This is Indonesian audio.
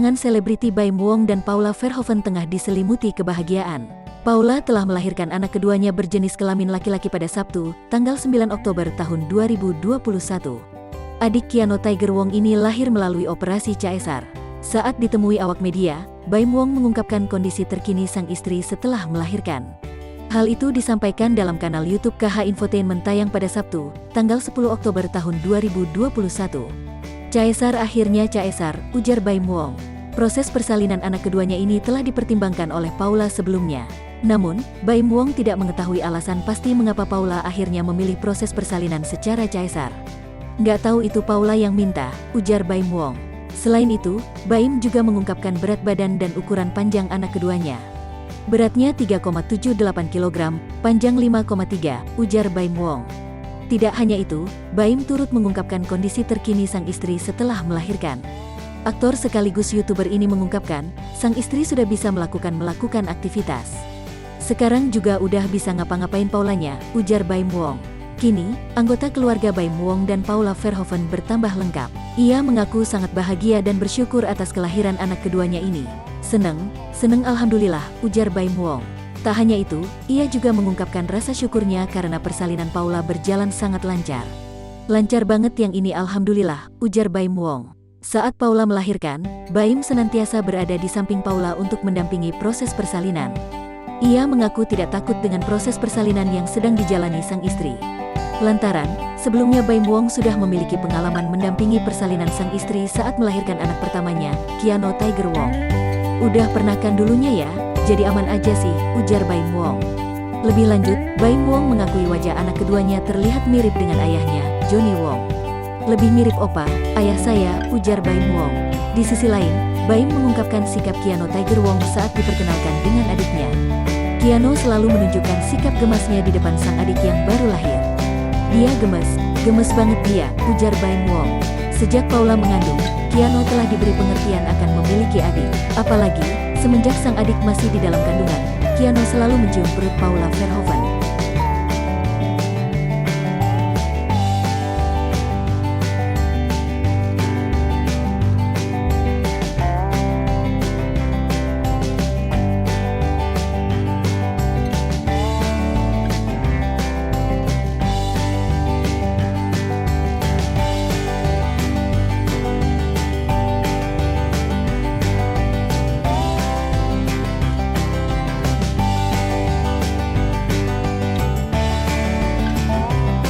Pasangan selebriti Baim Wong dan Paula Verhoeven tengah diselimuti kebahagiaan. Paula telah melahirkan anak keduanya berjenis kelamin laki-laki pada Sabtu, tanggal 9 Oktober tahun 2021. Adik Keanu Tiger Wong ini lahir melalui operasi caesar. Saat ditemui awak media, Baim Wong mengungkapkan kondisi terkini sang istri setelah melahirkan. Hal itu disampaikan dalam kanal YouTube KH Infotainment tayang pada Sabtu, tanggal 10 Oktober tahun 2021. Caesar akhirnya caesar, ujar Baim Wong. Proses persalinan anak keduanya ini telah dipertimbangkan oleh Paula sebelumnya. Namun, Baim Wong tidak mengetahui alasan pasti mengapa Paula akhirnya memilih proses persalinan secara caesar. Nggak tahu itu Paula yang minta, ujar Baim Wong. Selain itu, Baim juga mengungkapkan berat badan dan ukuran panjang anak keduanya. Beratnya 3,78 kg, panjang 5,3, ujar Baim Wong. Tidak hanya itu, Baim turut mengungkapkan kondisi terkini sang istri setelah melahirkan. Aktor sekaligus YouTuber ini mengungkapkan, sang istri sudah bisa melakukan aktivitas. Sekarang juga udah bisa ngapa-ngapain Paulanya, ujar Baim Wong. Kini, anggota keluarga Baim Wong dan Paula Verhoeven bertambah lengkap. Ia mengaku sangat bahagia dan bersyukur atas kelahiran anak keduanya ini. Seneng alhamdulillah, ujar Baim Wong. Tak hanya itu, ia juga mengungkapkan rasa syukurnya karena persalinan Paula berjalan sangat lancar. Lancar banget yang ini alhamdulillah, ujar Baim Wong. Saat Paula melahirkan, Baim senantiasa berada di samping Paula untuk mendampingi proses persalinan. Ia mengaku tidak takut dengan proses persalinan yang sedang dijalani sang istri. Lantaran, sebelumnya Baim Wong sudah memiliki pengalaman mendampingi persalinan sang istri saat melahirkan anak pertamanya, Keanu Tiger Wong. Udah pernah kan dulunya ya? Jadi aman aja sih, ujar Baim Wong. Lebih lanjut, Baim Wong mengakui wajah anak keduanya terlihat mirip dengan ayahnya, Johnny Wong. Lebih mirip opa, ayah saya, ujar Baim Wong. Di sisi lain, Baim mengungkapkan sikap Keanu Tiger Wong saat diperkenalkan dengan adiknya. Keanu selalu menunjukkan sikap gemasnya di depan sang adik yang baru lahir. Dia gemes banget dia, ujar Baim Wong. Sejak Paula mengandung, Keanu telah diberi pengertian akan memiliki adik. Apalagi, semenjak sang adik masih di dalam kandungan, Keanu selalu mencium perut Paula Verhoeven.